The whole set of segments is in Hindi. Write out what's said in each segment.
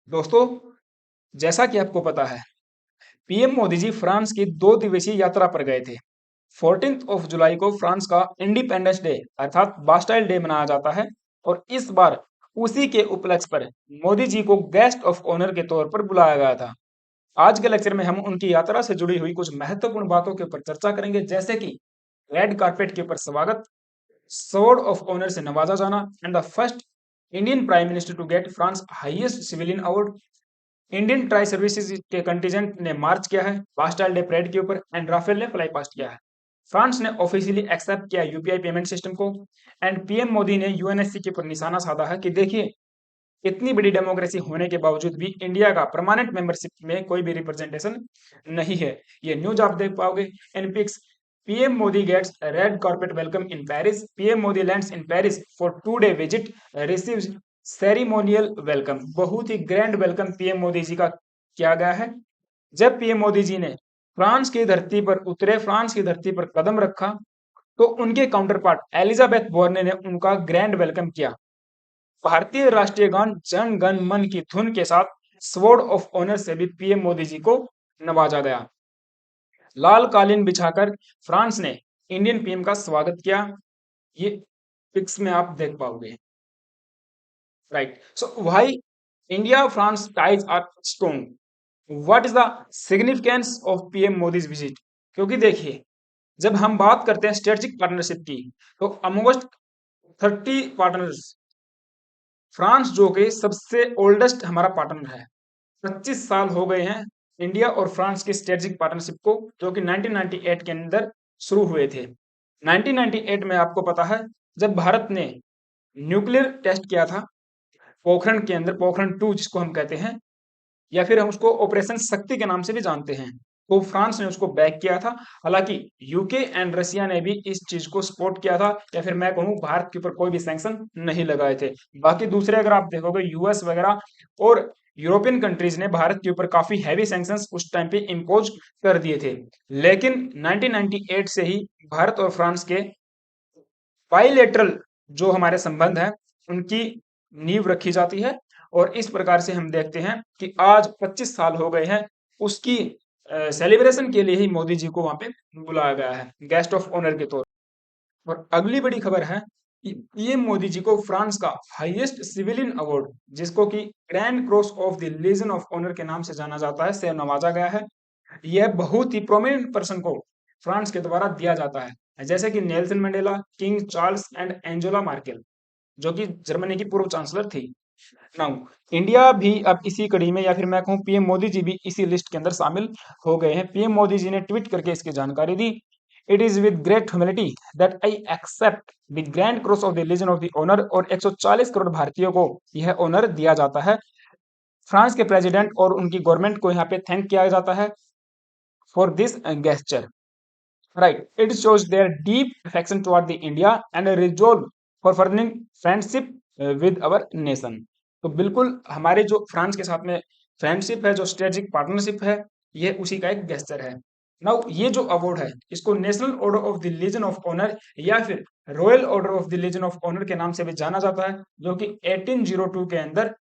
दोस्तों, जैसा कि आपको पता है, पीएम मोदी जी फ्रांस की 2 दिवसीय यात्रा पर गए थे। 14 जुलाई को फ्रांस का इंडिपेंडेंस डे अर्थात बास्टाइल डे मनाया जाता है और इस बार उसी के उपलक्ष्य पर मोदी जी को गेस्ट ऑफ ऑनर के तौर पर बुलाया गया था। आज के लेक्चर में हम उनकी यात्रा से जुड़ी हुई कुछ महत्वपूर्ण बातों के ऊपर चर्चा करेंगे, जैसे कि रेड कारपेट के ऊपर स्वागत, स्वॉर्ड ऑफ ऑनर से नवाजा जाना and the first Indian prime minister to get France highest civilian award, Indian tri services के कंटीजेंट ने मार्च किया है बास्टाइल डे परेड के ऊपर एंड राफेल ने फ्लाई पास्ट किया है। फ्रांस ने ऑफिशियली एक्सेप्ट किया यूपीआई पेमेंट सिस्टम को एंड पीएम मोदी ने यूएनएससी के ऊपर निशाना साधा है कि देखिए, इतनी बड़ी डेमोक्रेसी होने के बावजूद भी इंडिया का परमानेंट मेंबरशिप में कोई भी रिप्रेजेंटेशन नहीं है। ये न्यूज आप देख पाओगे। In pics, PM Modi gets red carpet welcome in Paris, PM Modi lands in Paris for 2 day visit, receives ceremonial welcome. बहुत ही grand welcome PM Modi ji का किया गया है। जब पीएम मोदी जी ने फ्रांस की धरती पर उतरे, फ्रांस की धरती पर कदम रखा, तो उनके काउंटर पार्ट एलिजाबेथ बोर्ने ने उनका ग्रैंड वेलकम किया। भारतीय राष्ट्रीय गान जन गण मन की धुन के साथ स्वॉर्ड ऑफ ऑनर से भी पीएम मोदी जी को नवाजा गया। लाल कालीन बिछाकर फ्रांस ने इंडियन पीएम का स्वागत किया। ये पिक्स में आप देख पाओगे। Right, so why India France ties are strong, what is the significance of PM Modi's visit. क्योंकि देखिए, जब हम बात करते हैं स्ट्रेटेजिक पार्टनरशिप की, तो ऑलमोस्ट 30 पार्टनर्स, फ्रांस जो कि सबसे ओल्डेस्ट हमारा पार्टनर है, 25 साल हो गए हैं इंडिया और फ्रांस की स्ट्रेटेजिक पार्टनरशिप को, जो कि 1998 के अंदर शुरू हुए थे। 1998 में आपको पता है, जब भारत ने न्यूक्लियर टेस्ट किया था पोखरण के अंदर, पोखरण 2 जिसको हम कहते हैं, या फिर हम उसको ऑपरेशन शक्ति के नाम से भी जानते हैं, तो फ्रांस ने उसको बैक किया था। हालांकि यूके एंड रशिया ने भी इस चीज को सपोर्ट किया था, या फिर मैं कहूँ भारत के ऊपर कोई भी सैंक्शन नहीं लगाए थे। बाकी दूसरे अगर आप देखोगे, यूएस वगैरह और यूरोपियन कंट्रीज ने भारत के ऊपर काफी हैवी सैंक्शंस उस टाइम पे इम्पोज कर दिए थे। लेकिन 1998 से ही भारत और फ्रांस के बाइलेटरल जो हमारे संबंध है, उनकी नींव रखी जाती है। और इस प्रकार से हम देखते हैं कि आज 25 साल हो गए हैं, उसकी सेलिब्रेशन के लिए ही मोदी जी को वहां पे बुलाया गया है गेस्ट ऑफ ऑनर के तौर पर। और अगली बड़ी खबर है कि पीएम मोदी जी को फ्रांस का हाईएस्ट सिविलियन अवार्ड, जिसको कि grand cross of the legion of honour के नाम से जाना जाता है, से नवाजा गया है। यह बहुत ही प्रोमिनेंट पर्सन को फ्रांस के द्वारा दिया जाता है, जैसे कि Nelson Mandela, King Charles and Angela Merkel, जो कि जर्मनी की पूर्व चांसलर थी। नाउ इंडिया भी अब इसी कड़ी में, या फिर मैं कहूँ पीएम मोदी जी भी इसी लिस्ट के अंदर शामिल हो गए हैं। पीएम मोदी जी ने ट्वीट करके इसकी जानकारी दी। It is with great humility that I accept the grand cross of the legion of the honour, और 140 करोड़ भारतीयों को यह ऑनर दिया जाता है। फ्रांस के प्रेसिडेंट और उनकी गवर्नमेंट को यहाँ पे थैंक किया जाता है for this gesture. Right. It shows their deep affection toward the India and a resolve for furthering friendship with our nation. तो बिल्कुल हमारे जो फ्रांस के साथ में फ्रेंडशिप है, जो स्ट्रेटेजिक पार्टनरशिप है, ये उसी का एक गेस्चर है। नाउ ये जो अवार्ड है, इसको national order of the legion of honour या फिर royal order of the legion of honour के नाम से भी जाना जाता है, जो कि 1802 के अंदर,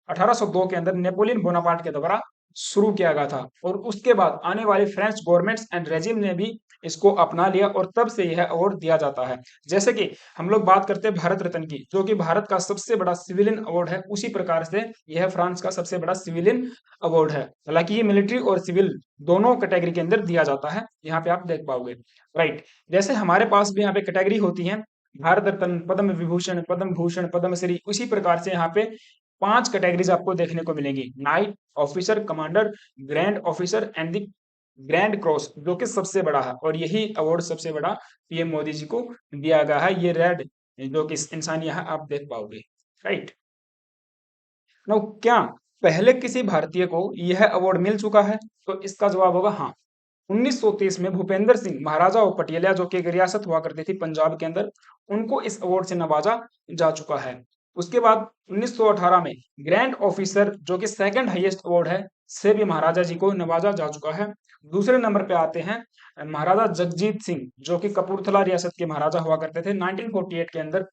1802 के अंदर नेपोलियन बोनापार्ट के द्वारा शुरू किया गया था। और उसके बाद आने वाली फ्रेंच गवर्नमेंट्स एंड रेजिम ने भी इसको अपना लिया और तब से यह अवार्ड दिया जाता है। जैसे कि हम लोग बात करते हैं भारत रत्न की, जो कि भारत का सबसे बड़ा सिविलियन अवार्ड है, उसी प्रकार से यह फ्रांस का सबसे बड़ा सिविलियन अवार्ड है। हालांकि ये मिलिट्री और सिविल दोनों कैटेगरी के अंदर दिया जाता है, यहाँ पे आप देख पाओगे। राइट, जैसे हमारे पास भी यहाँ पे कैटेगरी होती है, भारत रत्न, पद्म विभूषण, पद्म भूषण, पद्मश्री, उसी प्रकार से यहाँ पे 5 कैटेगरीज आपको देखने को मिलेंगी: night, officer, commander, grand officer and the grand cross, जो कि सबसे बड़ा है। और यही अवार्ड सबसे बड़ा पीएम मोदी जी को दिया गया है। ये रेड जो कि इंसान यहाँ आप देख पाओगे। राइट, नाउ क्या पहले किसी भारतीय को यह अवार्ड मिल चुका है? तो इसका जवाब होगा हाँ। 1930 में भूपेंद्र सिंह महाराजा ऑफ पटियाला, जो कि एक रियासत हुआ करती थी पंजाब के अंदर, उनको इस अवार्ड से नवाजा जा चुका है। उसके बाद 1918 में ग्रैंड ऑफिसर, जो कि सेकंड हाईएस्ट अवार्ड है, से भी महाराजा जी को नवाजा जा चुका है। दूसरे नंबर पे आते हैं महाराजा जगजीत सिंह, जो कि कपूरथला रियासत के महाराजा हुआ करते थे। 1948 के अंदर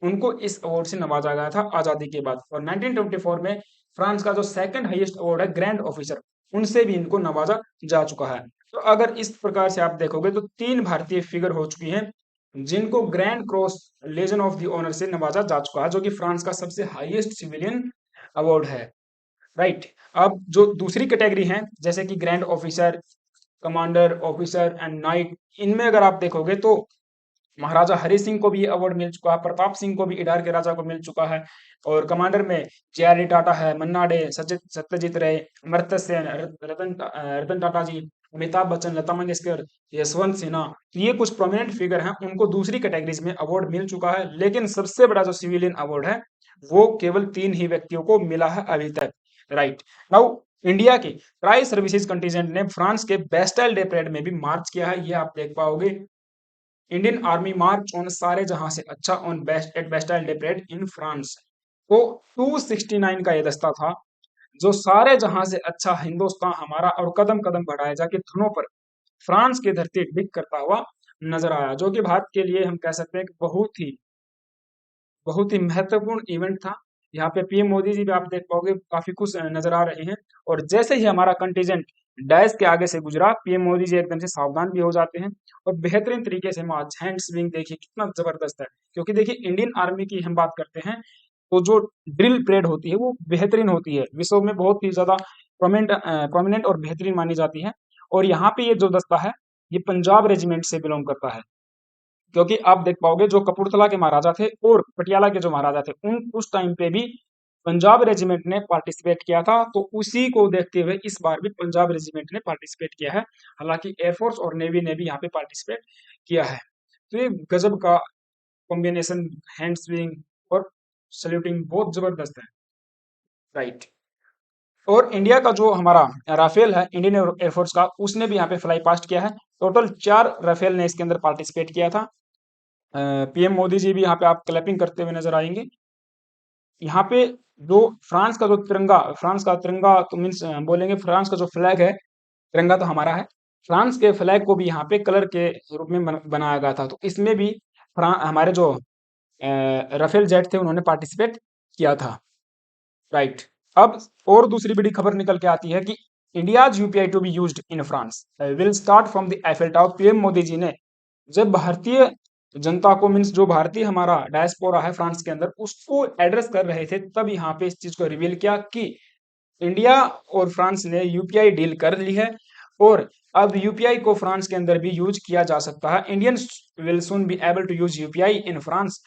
उनको इस अवार्ड से नवाजा गया था आजादी के बाद। और 1924 में फ्रांस का जो सेकंड हाईएस्ट अवार्ड है ग्रैंड ऑफिसर, उनसे भी इनको नवाजा जा चुका है। तो अगर इस प्रकार से आप देखोगे तो 3 भारतीय फिगर हो चुकी हैं जिनको grand cross legion of the honour से नवाजा जा चुका है, जो कि फ्रांस का सबसे हाईएस्ट सिविलियन अवार्ड है। राइट। अब जो दूसरी कैटेगरी है जैसे कि grand officer, commander officer and night, इनमें अगर आप देखोगे तो महाराजा हरि सिंह को भी ये अवार्ड मिल चुका है, प्रताप सिंह को भी इडार के राजा को मिल चुका है। और कमांडर में जे.आर.डी. टाटा है, मन्ना डे, सत्यजीत रे, अमर्त्य सेन, रतन टाटा जी, अमिताभ बच्चन, लता मंगेशकर, यशवंत सिन्हा, तो ये कुछ प्रोमिनेंट फिगर हैं, उनको दूसरी कैटेगरीज में अवार्ड मिल चुका है। लेकिन सबसे बड़ा जो सिविलियन अवार्ड है वो केवल 3 ही व्यक्तियों को मिला है अभी तक। राइट। नाउ इंडिया के ट्राई सर्विसेज कंटीजेंट ने फ्रांस के बेस्टाइल डे परेड में भी मार्च किया है, ये आप देख पाओगे। इंडियन आर्मी मार्च ऑन सारे जहां से अच्छा on best at Bastille day parade in France. तो 269 का ये दस्ता था जो सारे जहां से अच्छा हिंदुस्तान हमारा और कदम कदम बढ़ाया जाके धुनों पर फ्रांस की धरती डिग करता हुआ नजर आया, जो कि भारत के लिए हम कह सकते हैं कि बहुत ही महत्वपूर्ण इवेंट था। यहाँ पे पीएम मोदी जी भी आप देख पाओगे काफी खुश नजर आ रहे हैं। और जैसे ही हमारा कंटीजेंट डैश के आगे से गुजरा, पीएम मोदी जी एकदम से सावधान भी हो जाते हैं और बेहतरीन तरीके से मार्च हैंड स्विंग देखिए कितना जबरदस्त है। क्योंकि देखिए इंडियन आर्मी की हम बात करते हैं तो जो ड्रिल परेड होती है वो बेहतरीन होती है, विश्व में बहुत ही ज्यादा प्रोमिनेंट और बेहतरीन मानी जाती है। और यहाँ पे ये जो दस्ता है ये पंजाब रेजिमेंट से बिलोंग करता है। क्योंकि आप देख पाओगे जो कपूरथला के महाराजा थे और पटियाला के जो महाराजा थे उन उस टाइम पे भी पंजाब रेजिमेंट ने पार्टिसिपेट किया था, तो उसी को देखते हुए इस बार भी पंजाब रेजिमेंट ने पार्टिसिपेट किया है। हालांकि एयरफोर्स और नेवी ने भी यहाँ पे पार्टिसिपेट किया है। तो ये गजब का कॉम्बिनेशन, हैंड स्विंग और सल्यूटिंग बहुत जबरदस्त है। राइट। और इंडिया का जो हमारा राफेल है इंडियन एयरफोर्स का, उसने भी यहाँ पे फ्लाई पास्ट किया है। टोटल 4 राफेल ने इसके अंदर पार्टिसिपेट किया था। पीएम मोदी जी भी यहाँ पे आप क्लैपिंग करते हुए नजर आएंगे। यहाँ पे जो फ्रांस का तिरंगा तो मीन्स बोलेंगे फ्रांस का जो फ्लैग है, तिरंगा तो हमारा है, फ्रांस के फ्लैग को भी यहाँ पे कलर के रूप में बनाया गया था। तो इसमें भी हमारे जो राफेल जेट थे उन्होंने पार्टिसिपेट किया था। राइट। अब और दूसरी बड़ी खबर निकल के आती है कि India's UPI to be used in France will start from the Eiffel tower. PM Modi ji ने जब भारतीय जनता को मीन्स जो भारतीय हमारा डायस्पोरा है फ्रांस के अंदर उसको एड्रेस कर रहे थे, तब यहाँ पे इस चीज को रिवील किया कि इंडिया और फ्रांस ने यूपीआई डील कर ली है और अब यूपीआई को फ्रांस के अंदर भी यूज किया जा सकता है। Indians will soon be able to use UPI in France.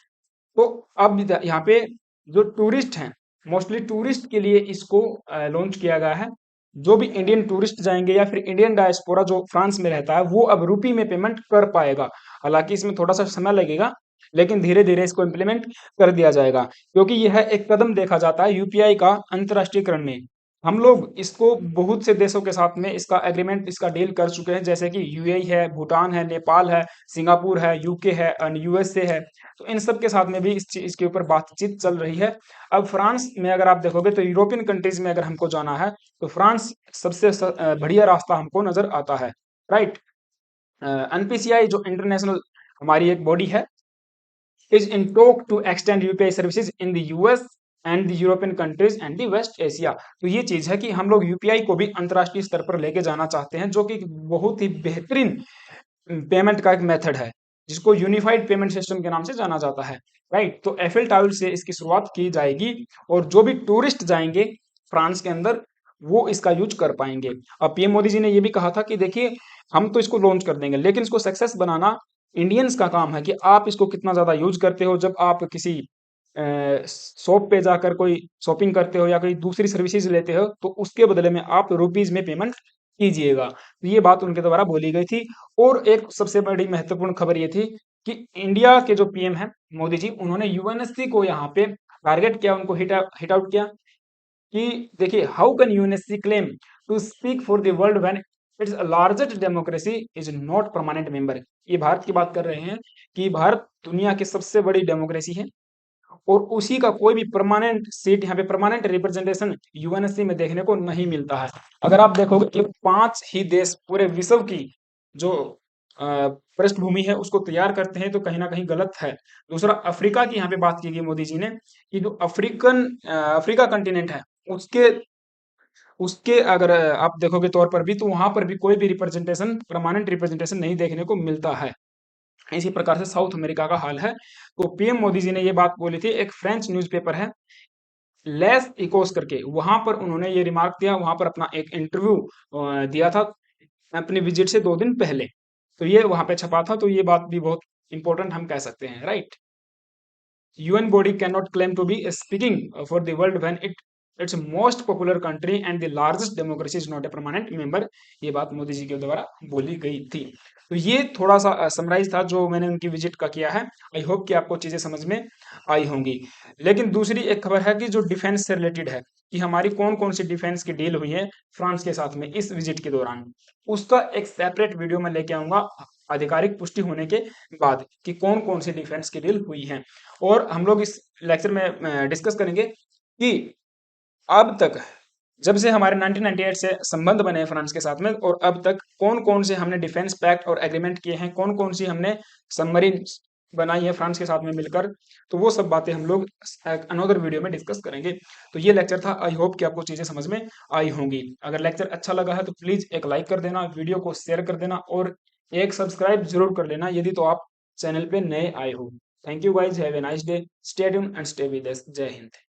तो अब यहाँ पे जो टूरिस्ट हैं, मोस्टली टूरिस्ट के लिए इसको लॉन्च किया गया है। जो भी इंडियन टूरिस्ट जाएंगे या फिर इंडियन डायस्पोरा जो फ्रांस में रहता है वो अब रुपी में पेमेंट कर पाएगा। हालांकि इसमें थोड़ा सा समय लगेगा लेकिन धीरे धीरे इसको इम्प्लीमेंट कर दिया जाएगा, क्योंकि यह एक कदम देखा जाता है यूपीआई का अंतर्राष्ट्रीयकरण में। हम लोग इसको बहुत से देशों के साथ में इसका एग्रीमेंट, इसका डील कर चुके हैं, जैसे कि यूएई है, भूटान है, नेपाल है, सिंगापुर है, यूके है और यूएसए है। तो इन सब के साथ में भी इसके ऊपर बातचीत चल रही है। अब फ्रांस में अगर आप देखोगे तो यूरोपियन कंट्रीज में अगर हमको जाना है तो फ्रांस सबसे बढ़िया रास्ता हमको नजर आता है। राइट। एनपीसीआई जो इंटरनेशनल हमारी एक बॉडी है is in talk to extend UPI services in the US and the European countries and the West Asia. तो ये चीज है कि हम लोग यूपीआई को भी अंतर्राष्ट्रीय स्तर पर लेके जाना चाहते हैं, जो कि बहुत ही बेहतरीन पेमेंट का एक मेथड है जिसको यूनिफाइड पेमेंट सिस्टम के नाम से जाना जाता है। राइट। तो एफएल टावर से इसकी शुरुआत की जाएगी और जो भी टूरिस्ट जाएंगे फ्रांस के अंदर वो इसका यूज कर पाएंगे। अब पीएम मोदी जी ने ये भी कहा था कि देखिए हम तो इसको लॉन्च कर देंगे लेकिन इसको सक्सेस बनाना इंडियंस का काम है कि आप इसको कितना ज्यादा यूज करते हो। जब आप किसी शॉप पे जाकर कोई शॉपिंग करते हो या कोई दूसरी सर्विसेज लेते हो तो उसके बदले में आप रुपीज में पेमेंट कीजिएगा। तो ये बात उनके द्वारा बोली गई थी। और एक सबसे बड़ी महत्वपूर्ण खबर ये थी कि इंडिया के जो पीएम है मोदी जी, उन्होंने यूएनएससी को यहाँ पे टारगेट किया, उनको हिट आउट किया कि देखिए how can UNSC claim to speak for the world when its largest democracy is not permanent member. ये भारत की बात कर रहे हैं कि भारत दुनिया की सबसे बड़ी डेमोक्रेसी है और उसी का कोई भी परमानेंट सीट यहाँ पे परमानेंट रिप्रेजेंटेशन यूएनएससी में देखने को नहीं मिलता है। अगर आप देखोगे कि 5 ही देश पूरे विश्व की जो पृष्ठभूमि है उसको तैयार करते हैं तो कहीं ना कहीं गलत है। दूसरा, अफ्रीका की यहाँ पे बात की गई मोदी जी ने कि जो अफ्रीका कंटिनेंट है उसके उसके अगर आप देखोगे तौर पर भी, तो वहां पर भी कोई भी रिप्रेजेंटेशन, परमानेंट रिप्रेजेंटेशन नहीं देखने को मिलता है। इसी प्रकार से साउथ अमेरिका का हाल है। तो पीएम मोदी जी ने ये बात बोली थी, एक फ्रेंच न्यूज़पेपर है लेस इकोस करके, वहां पर उन्होंने ये रिमार्क दिया, वहां पर अपना एक इंटरव्यू दिया था अपनी विजिट से 2 दिन पहले। तो ये वहां पे छपा था, तो ये बात भी बहुत इंपॉर्टेंट हम कह सकते हैं, right. UN body cannot claim to be speaking for the world when its most popular country and the largest democracy is not a permanent member। ये बात मोदी जी के द्वारा बोली गई थी। तो ये थोड़ा सा समराइज था जो मैंने उनकी विजिट का किया है। आई होप कि आपको चीजें समझ में आई होंगी। लेकिन दूसरी एक खबर है कि जो डिफेंस से रिलेटेड है, कि हमारी कौन कौन सी डिफेंस की डील हुई है फ्रांस के साथ में इस विजिट के दौरान, उसका एक सेपरेट वीडियो मैं लेके आऊंगा आधिकारिक पुष्टि होने के बाद, कि कौन कौन सी डिफेंस की डील हुई है। और हम लोग इस लेक्चर में डिस्कस करेंगे कि अब तक, जब से हमारे 1998 से संबंध बने हैं फ्रांस के साथ में, और अब तक कौन कौन से हमने डिफेंस पैक्ट और एग्रीमेंट किए हैं, कौन कौन सी हमने सबमरीन बनाई है फ्रांस के साथ में मिलकर। तो वो सब बातें हम लोग अनदर वीडियो में डिस्कस करेंगे। तो ये लेक्चर था, आई होप कि आपको चीजें समझ में आई होंगी। अगर लेक्चर अच्छा लगा है तो प्लीज एक लाइक कर देना, वीडियो को शेयर कर देना, और एक सब्सक्राइब जरूर कर लेना यदि तो आप चैनल पे नए आए हो। Thank you guys, have a nice day, stay tuned and stay with us. जय हिंद।